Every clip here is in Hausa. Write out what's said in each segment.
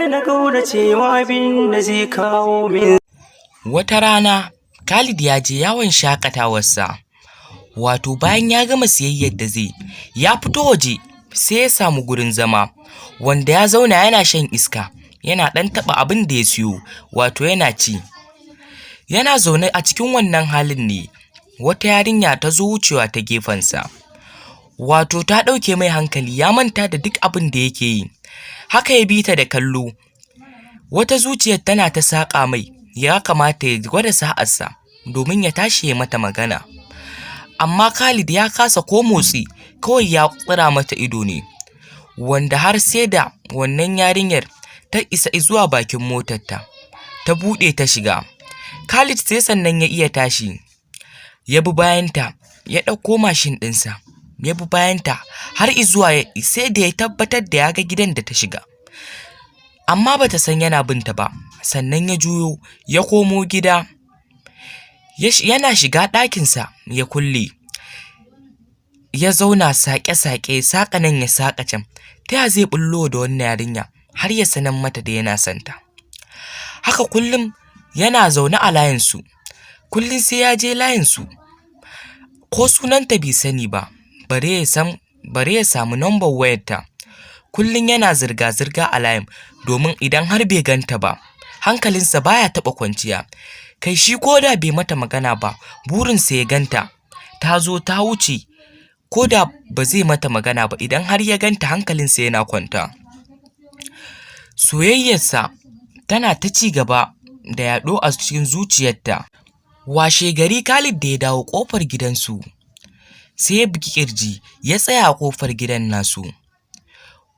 na kauracewa abin da zai kawo min. Wata rana Khalid ya je yawon shakatawarsa, wato bayan ya gama siyayyar da zai, ya fito waje sai ya samu gurin zama wanda ya zauna yana shan iska, yana ɗan taɓa abin da ya siyo, wato yana ci. Yana zaune a cikin wannan halin ne wata yarinya ta zo wucewa ta gefensa, wato ta ɗauke mai hankali, ya manta da duk abin da yake yi. Haka ya bi ta da kallo, wata zuciyar tana ta saƙa mai ya kamata ya gwada sa'arsa domin ya tashi ya mata magana. Amma Khalid ya kasa ko motsi, kawai ya tsira mata ido ne, wanda har sai da wannan yarinyar ta isa zuwa bakin motarta, ta buɗe ta shiga. Khalid sai sannan ya iya tashi, ya bi bayanta, ya ɗauko mashin ɗinsa, ya bi bayanta har izuwa sai da ya tabbatar da ya ga gidan da ta shiga. Amma bata san yana binta ba, sannan ya juyo ya komo gida. Yana shiga ɗakinsa ya kulle, ya zauna saƙe-saƙe, saƙa nan ya saƙa can. Ta ya zai ɓullo da wannan yarinya har ya sanar mata da yana santa? Haka kullum yana zaune a layinsu, kullum sai ya je layinsu, ko sunanta bai sani ba, bare ya samu nambar wayarta. Kullum yana zirga-zirga a layin, domin idan har bai ganta ba, hankalinsa baya taɓa kwanciya. Kai shi ko da bai mata magana ba, burinsa ya ganta, ta zo ta wuce, ko da ba zai mata magana ba, idan har ya ganta hankalinsa yana kwanta. Soyayyarsa tana ta ci gaba da yaɗo a cikin zuciyarta. Washe gari Khalid da ya dawo ƙofar gidansu, sai ya bugi ƙirji, ya tsaya a ƙofar gidan nasu,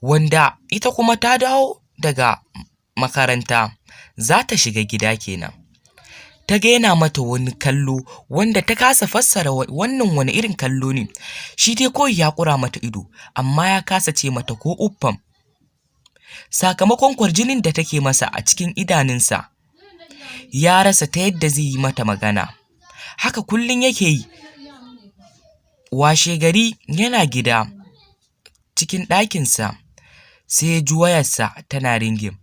wanda ita kuma ta dawo daga makaranta za ta shiga gida kenan. Ta ga yana mata wani kallo wanda ta kasa fassara wannan wani irin kallo ne. Shi dai kawai ya ƙura mata ido, amma ya kasa ce mata ko uffam, sakamakon kwarjinin da take masa a cikin idanunsa. Ya rasa ta yadda zai yi mata magana. Haka kullum yake yi. Washe gari yana gida cikin ɗakinsa, sai ya ji wayarsa tana ringin.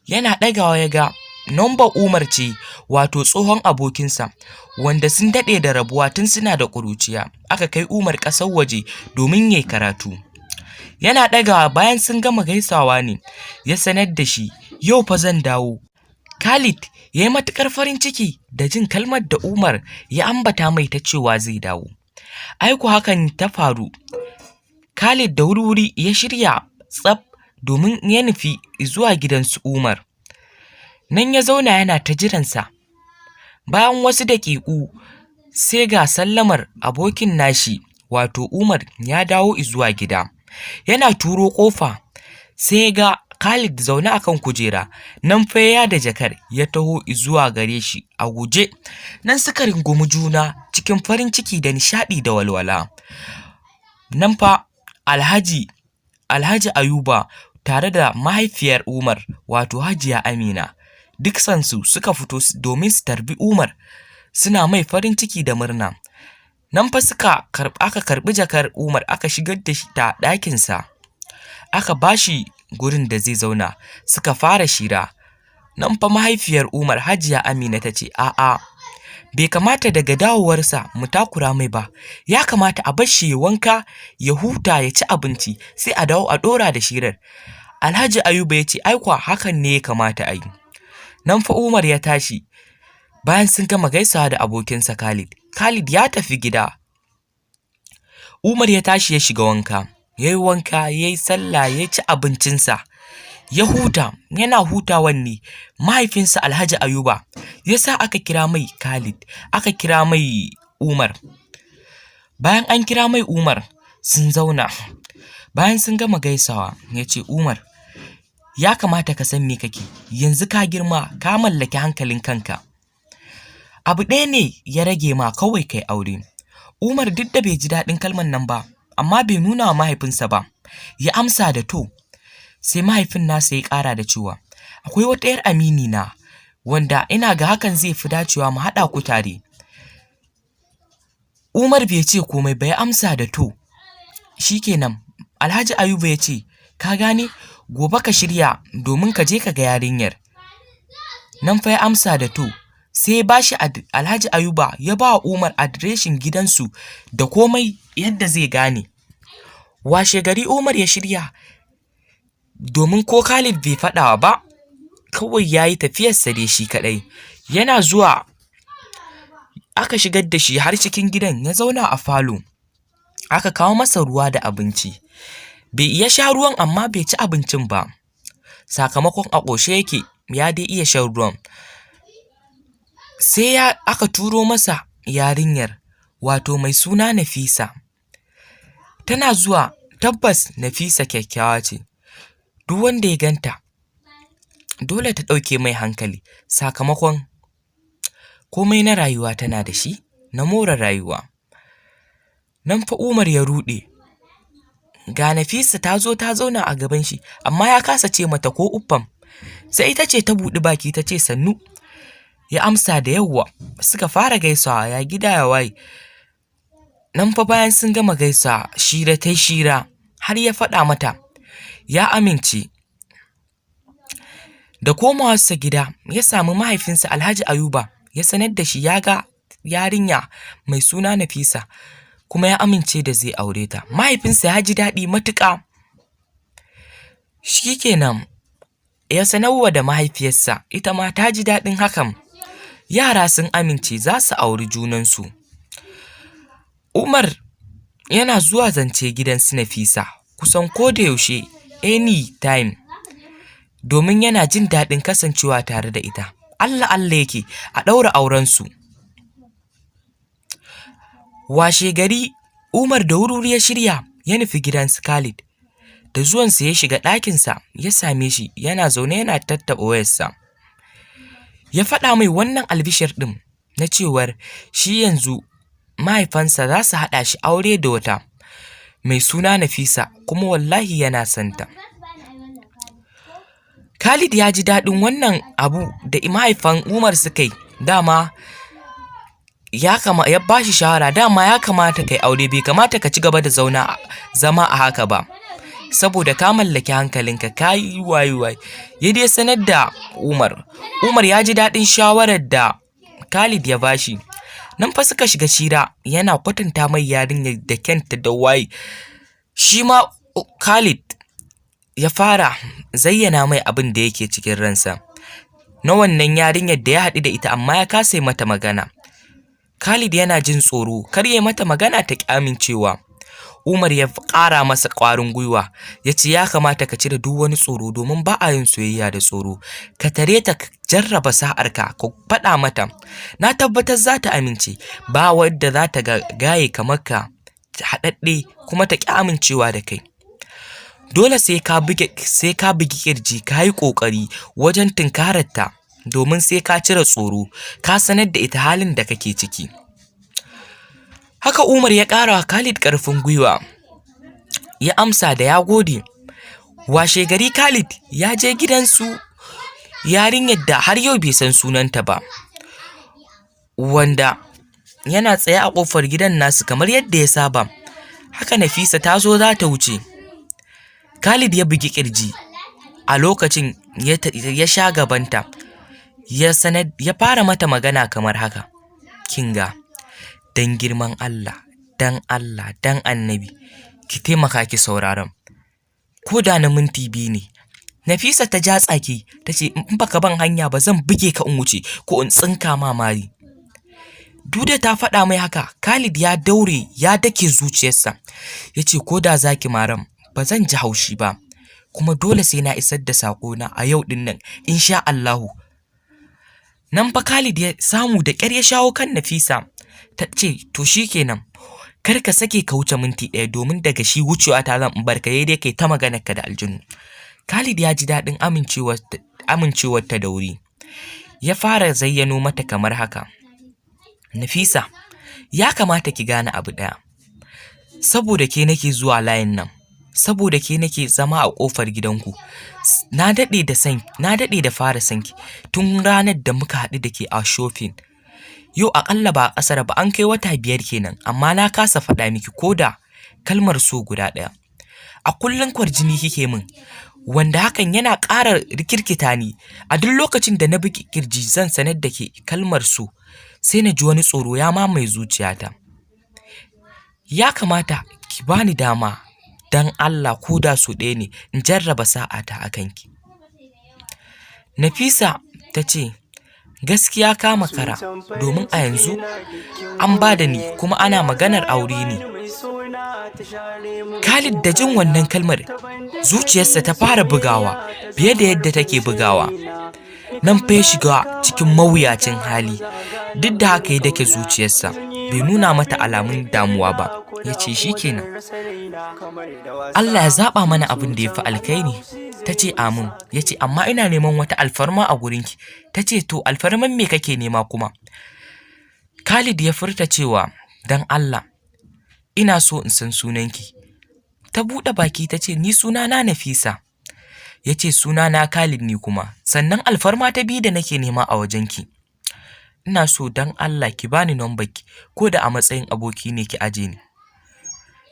Yana ɗagawa ya ga nambar Umar ce, wato tsohon abokinsa, wanda sun daɗe da rabuwa tun suna da ƙuruciya. Aka kai Umar ƙasar waje domin yayi karatu. Yana ɗagawa, bayan sun gama gaisawa ne ya sanar da shi, yau fa zan dawo. Khalid ya yi matuƙar farin ciki da jin kalmar da Umar ya ambata mai ta cewa zai dawo. Aiku hakan ta faru. Khalid da wuri ya shirya tsaf domin ya nufi zuwa gidansu Umar. Nan ya zauna yana ta jiransa. Bayan wasu daƙiƙu sai ga sallamar abokin nashi, wato Umar, ya dawo zuwa gida. Yana turo ƙofa sai ga Khalid zaune akan kujera, nan fa ya da jakar ya taho zuwa gare shi a guje. Nan suka rungumi juna cikin farin ciki da nishaɗi da walwala. Nan fa Alhaji Ayuba tare da mahaifiyar Umar, wato Hajiya Amina, duk sansu suka fito domin su tarbi Umar, suna mai farin ciki da murna. Nan fa aka karɓi jakar Umar, aka shigar da shi ta ɗakinsa, aka bashi gurin da zai zauna, suka fara shira. Nan fa mahaifiyar Umar, Hajiya Amina, ta ce a'a, bai kamata daga dawowarsa mu takura mai ba, ya kamata a bar shi ya wanka, ya huta, ya ci abinci, sai a dawo a ɗora da shirar. Alhaji Ayuba ya ce aikwa hakan ne ya kamata a yi. Nan fa Umar ya tashi bayan sun gama gaisawa da abokinsa Khalid. Khalid ya tafi gida. Umar ya tashi ya shiga wanka, ya yi wanka, ya yi sallah, ya ci abincinsa, ya huta. Yana hutawan ne mahaifinsa Alhaji Ayuba ya sa aka kira mai Khalid, aka kira mai Umar. Bayan an kira mai Umar, sun zauna. Bayan sun gama gaisawa, ya ce Umar, ya kamata ka san me kake, yanzu ka girma, ka mallaki hankalin kanka. Abu ɗaya ne ya rage ma, kawai kai aure. Umar duk da bai ji daɗin kalmar nan ba, amma bai nuna wa mahaifinsa ba, ya amsa da to. Sai mahaifin nasa ya ƙara da cewa, akwai wata 'yar amini na, wanda ina ga hakan zai fi dacewa mu haɗa ku tare. Umar bai ce komai ba, ya amsa da to. Shikenan Alhaji Ayuba ya ce, ka gane, gobe ka shirya domin ka je ka ga yarinyar. Nan fa ya amsa da to, sai ya bashi Alhaji Ayuba ya ba wa Umar adireshin gidansu da komai yadda zai gane. Washe gari Umar ya shirya domin ko Khalid bai faɗawa ba, kawai ya yi tafiyarsa dai shi kaɗai. Yana zuwa aka shigar da shi har cikin gidan ya zauna a falo. Aka kawo masa ruwa da abinci. Bai iya sha ruwan amma bai ci abincin ba. Sakamakon a ƙoshe yake ya dai iya shan ruwan. Sai aka turo masa yarinyar wato mai suna Nafisa. Tana zuwa tabbas Nafisa kyakkyawa ce. Duk wanda ya ganta dole ta ɗauke mai hankali sakamakon komai na rayuwa tana da shi na more rayuwa. Nan fa Umar ya ruɗe. Ga Nafisa ta zo ta zauna a gaban shi amma ya kasa ce mata ko uffam. Sai ita ce ta buɗi baki ta ce sannu. Ya amsa da yawwa. Suka fara gaisawa, ya gida ya waye. Nan fa bayan sun gama gaisawa, shira tai shira har ya faɗa mata ya amince. Da komawarsa gida ya samu mahaifinsa Alhaji Ayuba ya sanar da shi ya ga yarinya mai suna Nafisa kuma ya amince da zai aure ta. Mahaifinsa ya ji daɗi matuƙa. Shikenan ya sanarwa da mahaifiyarsa, ita ma ta ji daɗin hakan. Yara sun amince za su auri junansu. Umar yana zuwa zance gidan su Nafisa kusan ko da yaushe anytime, domin yana jin daɗin kasancewa tare da ita. Allah Allah yake a ɗaura aurensu. Washe gari Umar da wuri ya shirya ya nufi gidan su Khalid. Da zuwansa ya shiga ɗakinsa ya same shi yana zaune yana tattaɓa wayarsa. Ya faɗa mai wannan albishir ɗin na cewar shi yanzu mahaifansa za su haɗa shi aure da wata mai suna Nafisa kuma wallahi yana santa. Khalid ya ji daɗin wannan abu da mahaifan Umar suka yi. Dama ya ba shi shawara, dama ya kamata kai aure, bai kamata ka ci gaba da zama a haka ba, saboda ka mallaki hankalinka ka yi wayi. Ya dai sanar da Umar. Umar ya ji daɗin shawarar da Khalid ya bashi. Nan fa suka shiga shira yana kwatanta mai yarinyar da kyanta da waye. Shi ma Khalid ya fara zayyana mai abin da yake cikin ransa na wannan yarinyar da ya haɗu da ita amma ya kasa mata magana. Khalid yana jin tsoro kar ya mata magana ta ƙi amincewa. Umar ya ƙara masa ƙwarin gwiwa ya ce ya kamata ka cire duk wani tsoro domin ba a yin soyayya da tsoro. Ka tare ta, ka jarraba sa'arka, ka faɗa mata. Na tabbatar za ta amince. Ba wadda za ta gaye kamar ka haɗaɗɗe kuma ta ƙi amincewa da kai. Dole sai ka bugi ƙirji ka yi ƙoƙari wajen tunkararta domin sai ka cire tsoro, ka sanar da ita halin da kake ciki. Haka Umar ya ƙara wa Khalid ƙarfin gwiwa. Ya amsa da ya gode. Washe gari Khalid ya je gidansu yarinyar da har yau bai san sunanta ba, wanda yana tsaye a ƙofar gidan nasu kamar yadda ya saba. Haka Nafisa ta zo za ta wuce. Khalid ya bugi ƙirji. A lokacin ya sha gabanta. Ya fara mata magana kamar haka. Kinga, dan girman Allah, dan annabi, ki taimaka ki sauraron. Ko da na minti 2 ne. Nafisa ta ja tsaki ta ce in baka ban hanya ba zan buge ka in wuce ko in tsinka ma mari. Duda ta faɗa mai haka, Khalid ya daure ya dake zuciyarsa. Ya ce ko da zaki maram ba zan ji haushi ba, kuma dole sai na isar da saƙona a yau ɗin nan insha Allahu. Nan fa Khalid ya samu da ƙyar ya shawo kan Nafisa. Ta ce to shikenan, kar ka sake ka wuce minti 1 domin daga shi wucewa ta zan barka dai kai ta maganar ka da aljinu. Khalid ya ji daɗin amincewar ta da wuri. Ya fara zayyano mata kamar haka. Nafisa, ya kamata ki gane abu ɗaya. Saboda ke nake zuwa layin nan, saboda ke nake zama a ƙofar gidanku. Na daɗe da fara sanki tun ranar da muka haɗu da ke a shopping. Yau aƙalla ba a ƙasar ba an kai wata 5 kenan, amma na kasa faɗa miki ko da kalmar so guda ɗaya. A kullum kwarjini kike min, wanda hakan yana ƙara rikirkita ni. A duk lokacin da na bugi kirji zan sanar da ke kalmar so, sai na ji wani tsoro ya mamaye zuciyata. Ya kamata ki bani dama dan Allah ko da so ɗaya ne in jarraba sa'ata a kanki. Nafisa ta ce, gaskiya ka makara, domin a yanzu an ba da ni kuma ana maganar aure ne. Khalid da jin wannan kalmar zuciyarsa ta fara bugawa fiye da yadda take bugawa. Nan fa ya shiga cikin mawuyacin hali, duk da haka ya dake zuciyarsa bai nuna mata alamun damuwa ba. Ya ce shikenan, Allah ya zaɓa mana abin da ya fi alkhairi. Ta ce amin. Ya ce amma ina neman wata alfarma a gurinki. Ta ce to alfarman me kake nema kuma? Khalid ya furta cewa dan Allah ina so in san sunanki. Ta buɗe baki ta ce ni sunana Nafisa. Ya ce sunana Khalid ni kuma, sannan alfarma ta biyu da nake nema a wajenki, ina so dan Allah ki bani numbarki, ko da a matsayin aboki ne ki aje ni.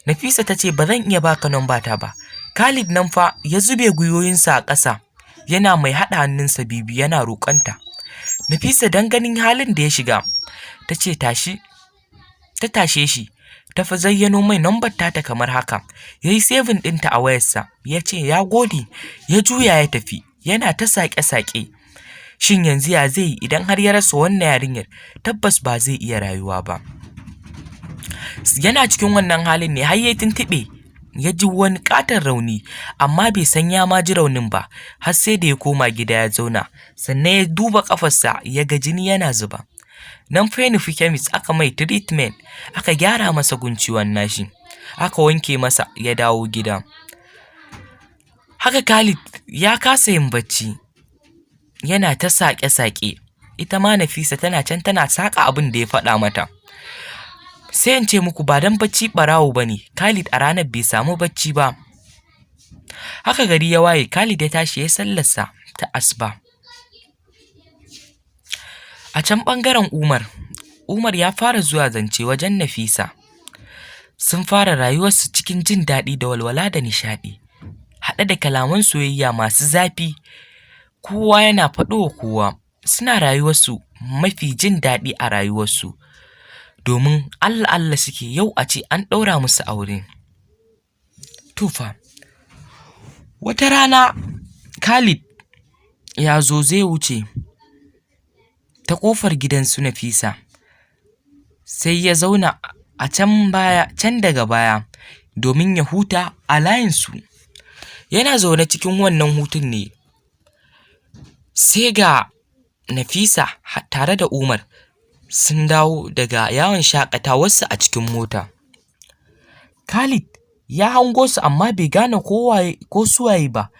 Nafisa ta ce ba zan iya baka nambata ba. Khalid nan fa ya zube gwiwoyinsa a ƙasa yana mai haɗa hannunsa bibi yana roƙonta. Nafisa dan ganin halin da ya shiga ta ce tashi, ta tashe shi, ta fa zayyano mai nambar tata kamar haka. Ya yi saving ɗinta a wayarsa, ya ce ya gode, ya juya ya tafi yana ta saƙe-saƙe. Shin yanzu ya zai yi idan har ya rasa wannan yarinyar? Tabbas ba zai iya rayuwa ba. Yana cikin wannan halin ne har ya tuntuɓe, ya ji wani ƙaton rauni, amma bai san ya ma ji raunin ba har sai da ya koma gida ya zauna, sannan ya duba ƙafarsa ya ga jini yana zuba. Nan fa ya nufi kemis aka mai treatment, aka gyara masa gunciwan nashi, aka wanke masa ya dawo gida. Haka Khalid ya kasa yin bacci, yana ta saƙe-saƙe. Ita ma Nafisa tana can tana saƙa abin da ya faɗa mata. Sai in ce muku ba dan bacci ɓarawo ba ne, Khalid a ranar bai samu bacci ba. Haka gari ya waye, Khalid ya tashi ya sallarsa ta asuba. A can ɓangaren Umar ya fara zuwa zance wajen Nafisa. Sun fara rayuwarsu cikin jin daɗi da walwala da nishaɗi, haɗe da kalaman soyayya masu zafi. Kowa yana faɗo wa kowa suna rayuwarsu mafi jin daɗi a rayuwarsu, domin Allah suke yau a ce an ɗaura musu aure. Tufa, wata rana Khalid ya zo zai wuce ta ƙofar gidansu Nafisa, sai ya zauna a can daga baya domin ya huta a layinsu. Yana zaune cikin wannan hutun ne sai ga Nafisa tare da Umar sun dawo daga yawon shaƙatawarsu a cikin mota. Khalid ya hango su amma bai gane ko suwaye ba,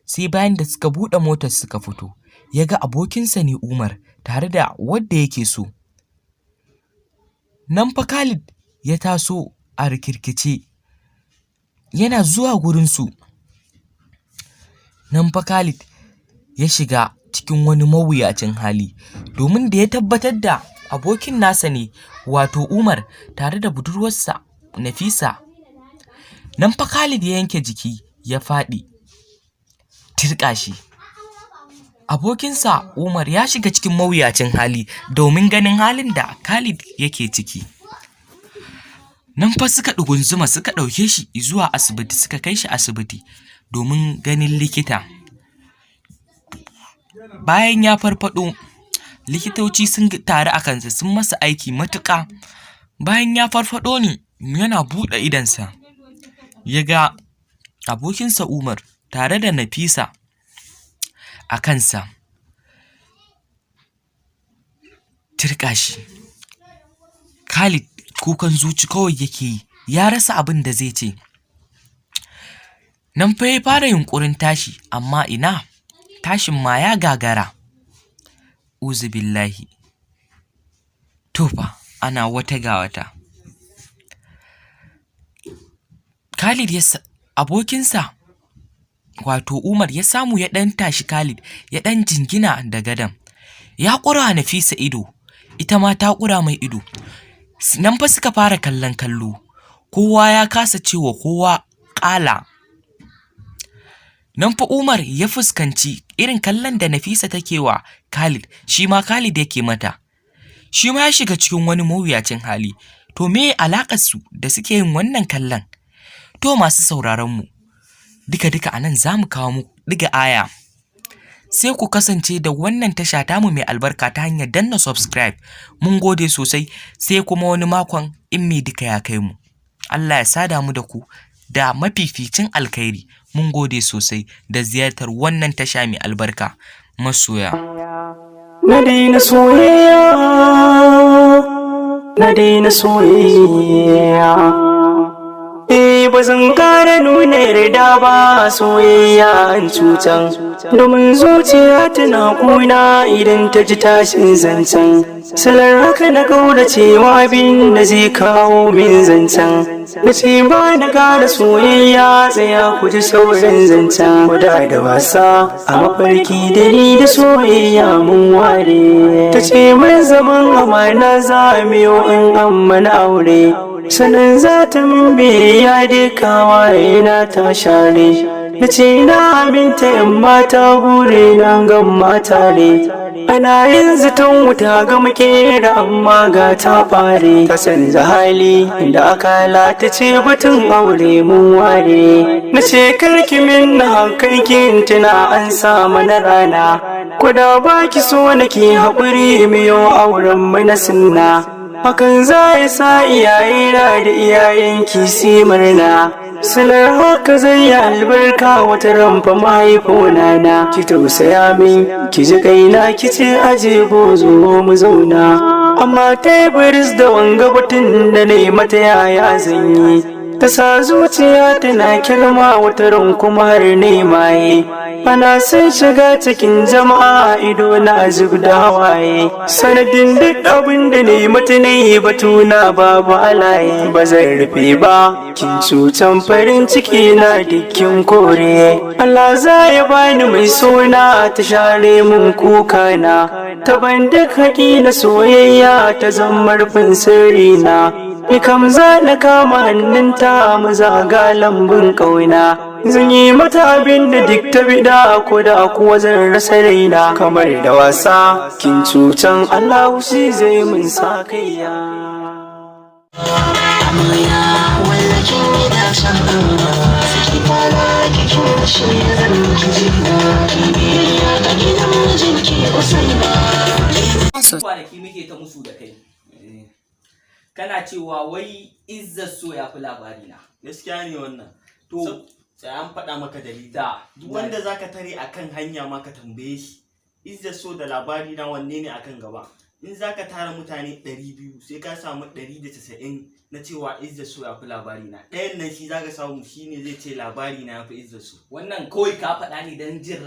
sai bayan da suka buɗe motar suka fito ya ga abokinsa ne Umar tare da wadda yake so. Nan fa Khalid ya taso a rikirkice yana zuwa gurinsu. Nan fa Khalid ya shiga cikin wani mawuyacin hali, domin da ya tabbatar da abokin nasa ne, wato Umar tare da budurwarsa Nafisa. Nan fa Khalid ya yanke jiki ya faɗi tirƙa shi. Abokinsa Umar ya shiga cikin mawuyacin hali domin ganin halin da Khalid yake ciki. Nan fa suka ɗugunzuma suka ɗauke shi zuwa asibiti, suka kai shi asibiti domin ganin likita. Bayan ya farfaɗo, likitoci sun taru a kansa sun masa aiki matuƙa. Bayan ya farfaɗo ne yana buɗe idonsa ya ga abokinsa Umar tare da Nafisa a kansa. Tirƙa shi. Khalid kukan zuci kawai yake yi, ya rasa abin da zai ce. Nan fa ya fara yunƙurin tashi, amma ina, tashin ma ya gagara. Uzu billahi. To fa ana wata ga wata. Khalid abokinsa wato Umar ya samu ya ɗan tashi Khalid, ya ɗan jingina da gadon. Ya ƙura Nafisa ido, ita ma ta ƙura mai ido. Nan fa suka fara kallon kallo, kowa ya kasa cewa kowa ƙala. Nan fa Umar ya fuskanci irin kallon da Nafisa take wa Khalid, shi ma Khalid yake mata. Shi ma ya shiga cikin wani mawuyacin hali. To me alaƙar su da suke yin wannan kallon? To masu sauraron mu, duka anan zamu kawo muku diga aya. Sai ku kasance da wannan tasha tamu mai albarka ta hanyar danna subscribe. Mun gode sosai, sai kuma wani makon in me duka ya kai mu. Allah ya sada mu da ku da mafificin alkhairi. Mun gode sosai da ziyartar wannan tasha mai albarka. Masoya. Na daina soyayya, na daina soyayya. Ba zan ƙara nuna yarda ba soyayya an cutan, domin zuciya tana kuna idan ta ji tashin zancen. Salar haka na cewa abin da zai kawo min zancen. Na ce ba na ƙara soyayya, tsaya ku ji sauran zancen. Kuda da wasa a mafarki da ni da soyayya mun ware. Ta ce mai zaman amana za mu yi in an mana aure. Sannan za ta min biyayya duka wayena ta share. Na ce na aminta yan mata gure na gan mata ne. Ana yin zaton wuta ga makera amma ga ta fare. Ta canza hali da aka ta ce batun aure mun ware. Na ce karki min na hankalkin tuna an sa mana rana. Kuda baki so nake haƙuri miyo auren mai na sunna. Hakan za ya sa iyayena da iyayenki su murna. Salar haka zai yi albarka wata ramfa mahaifona na. Ki tausaya min, ki ji kaina, ki ce aje bozo mu zauna. Amma teburis da wanga batun da ne mata yaya zan yi. Ta sa zuciya tana kirma wata ran kuma har ne maye. Ana son shiga cikin jama'a ido na zub da hawaye. Sanadin duk abin da ne mata ne batuna babu alaye. Ba zan rufe ba, kin cutan farin ciki na dukkin kore. Allah za ya bani mai suna ta share mun kuka na. Ta ban duk haƙi na soyayya ta zama rufin sirri na. Ni kam za na kama hannunta mu zaga lambun ƙauna. Zan yi mata abin da duk ta bida ko da kuwa zan rasa raina. Kamar da wasa kin cutan Allah shi zai mun sa kaiya. Amaya wallakin gida san saki fara kikin shi zan kiji kimiyya a gidan mijinki usaina. Kwanaki muke ta musu da kai. Kana cewa wai Izzat so ya fi labari na. Gaskiya ne wannan. To sai an faɗa maka dalili. Duk wanda zaka tare akan hanya ma ka tambaye shi. Izzat so da labari na wanne ne akan gaba? In zaka tara mutane 200 sai ka samu 190 na cewa Izzat so ya fi labari na. Ɗayan nan shi zaka samu shine zai ce labari na ya fi Izzat so. Wannan kawai ka faɗa ne don jin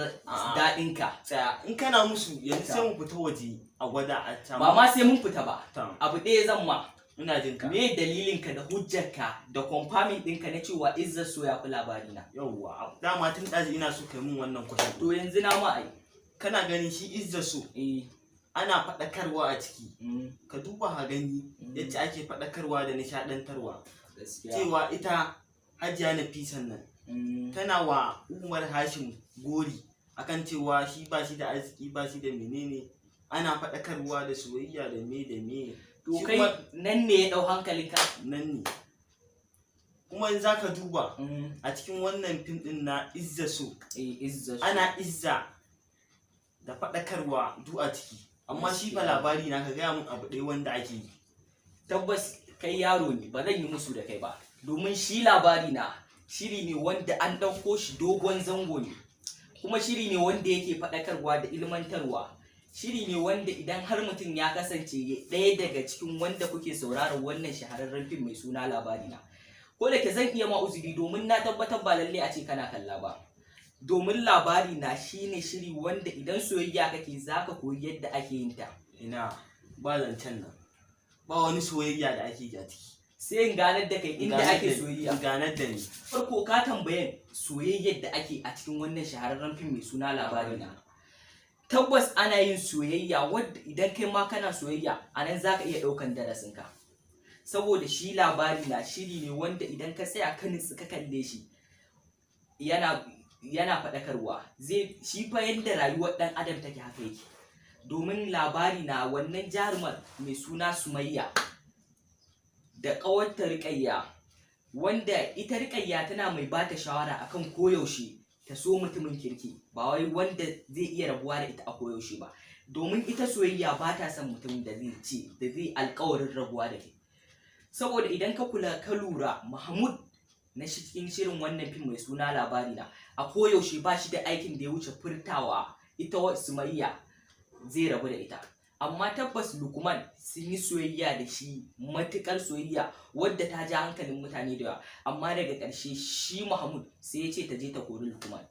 daɗin ka. Tsaya in kana musu yanzu sai mu fita waje a gwada a ta. Ba ma sai mun fita ba. Abu ɗaya zan ma. Ina jin ka. Me dalilinka da hujjarka da confirming ɗinka na cewa Izzat so ya fi labari na? Yawwa, dama tun ɗazi ina so kai mun wannan question. To yanzu na ma ai. Kana ganin shi Izzat so? Ana faɗakarwa a ciki. Ka duba ha gani yadda ake faɗakarwa da nishaɗantarwa. Cewa ita Hajiya Nafisan nan tana wa Umar Hashim gori akan cewa shi ba shi da arziki ba shi da menene. Ana faɗakarwa da soyayya da me. To kai nan ne ya ɗau hankalinka? Nan ne. Kuma in zaka duba a cikin wannan fim ɗin na Izzat so. Ana izza da faɗakarwa duk a ciki. Amma shi fa labari na ka gaya mun abu ɗaya wanda ake yi. Tabbas kai yaro ne, ba zan yi musu da kai ba. Domin shi labari na shiri ne wanda an ɗauko shi dogon zango ne. Kuma shiri ne wanda yake faɗakarwa da ilmantarwa. Shiri ne wanda idan har mutum ya kasance ɗaya daga cikin wanda kuke sauraron wannan shahararren fim mai suna labari na. Ko da ke zan iya ma uzuri domin na tabbatar ba lalle a ce kana kalla ba. Domin labari na shine shiri wanda idan soyayya kake zaka koyi yadda ake yin ta. Ina ba zancen nan. Ba wani soyayya da ake yi a ciki. Sai in ganar da kai inda ake soyayya. Ganar da ni. Farko ka tambaye soyayyar da ake a cikin wannan shahararren fim mai suna labari na. Tabbas ana yin soyayya wadda idan kai ma kana soyayya anan zaka iya ɗaukan darasinka. Saboda shi labari na shiri ne wanda idan ka tsaya ka nitsi ka kalle shi yana yana faɗakarwa shi fa yadda rayuwar ɗan adam take haka yake. Domin labari na wannan jarumar mai suna Sumayya da ƙawarta Riƙayya, wanda ita Riƙayya tana mai bata shawara akan koyaushe ta so mutumin kirki, ba wai wanda zai iya rabuwa da ita a koyaushe ba. Domin ita soyayya ba ta son mutumin da zai alƙawarin rabuwa da ke. Saboda idan ka kula ka lura, Mahmud na cikin shirin wannan fim mai suna Labari na, a koyaushe ba shi da aikin da ya wuce furtawa ita Sumayya zai rabu da ita. Amma tabbas Lukman sun yi soyayya da shi, matuƙar soyayya wadda ta ja hankalin mutane da yawa. Amma daga ƙarshe shi Mahmud sai ya ce ta je ta kori Lukman.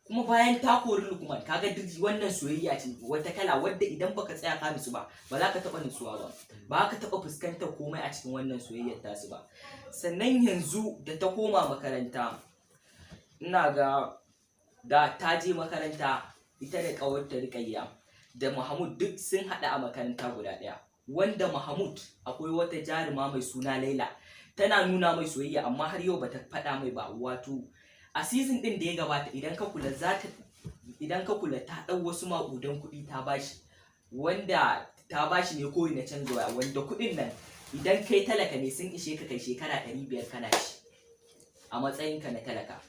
Kuma bayan ta kori Lukman, kaga duk wannan soyayya ce wata kala wadda idan baka tsaya ka nutsu ba za ka taɓa nutsuwa ba, ba ka taɓa fuskantar komai a cikin wannan soyayyar tasu ba. Sannan yanzu da ta koma makaranta, ina ga da ta je makaranta ita da ƙawarta Riƙayya da Mahmud duk sun haɗu a makaranta guda ɗaya, wanda Mahmud akwai wata jaruma mai suna Laila tana nuna mai soyayya, amma har yau bata faɗa mai ba. Wato a season ɗin da ya gabata idan ka kula ta ɗau wasu maƙudan kuɗi ta bashi, wanda ta bashi ne koyi na canza waya, wanda kuɗin nan idan kai talaka ne sun ishe ka kai shekara 500 kana shi a matsayinka na talaka.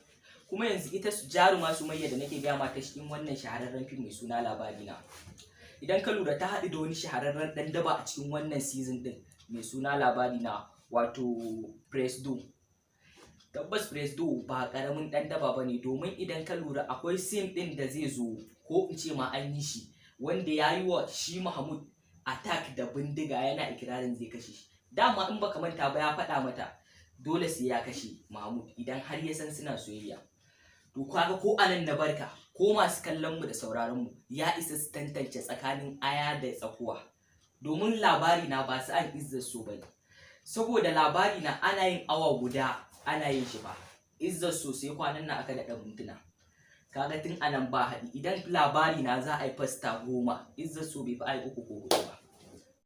Kuma yanzu ita jaruma Sumayya da nake gaya mata cikin wannan shahararren fim mai suna Labari na, idan ka lura ta haɗu da wani shahararren ɗan daba a cikin wannan season ɗin mai suna Labari na, wato Presdo. Tabbas Presdo ba ƙaramin ɗan daba ba ne, domin idan ka lura akwai scene ɗin da zai zo, ko in ce ma an yi shi, wanda ya yi wa shi Mahmud attack da bindiga yana ikirarin zai kashe shi. Dama in baka manta ba ya faɗa mata dole sai ya kashe Mahmud idan har ya san suna soyayya. To kaga ko anan na barka, ko masu kallon mu da sauraron mu ya isa su tantance tsakanin aya da tsakuwa. Domin Labari na ba su an Izzar So bane, saboda Labari na ana yin awa guda ana yin shi ba, Izzar So sai kwanan nan aka daɗa mintuna. Kaga tun anan ba haɗi. Idan Labari na za a yi fasta 10, Izzar So bai fi ai 3 ko 4 ba.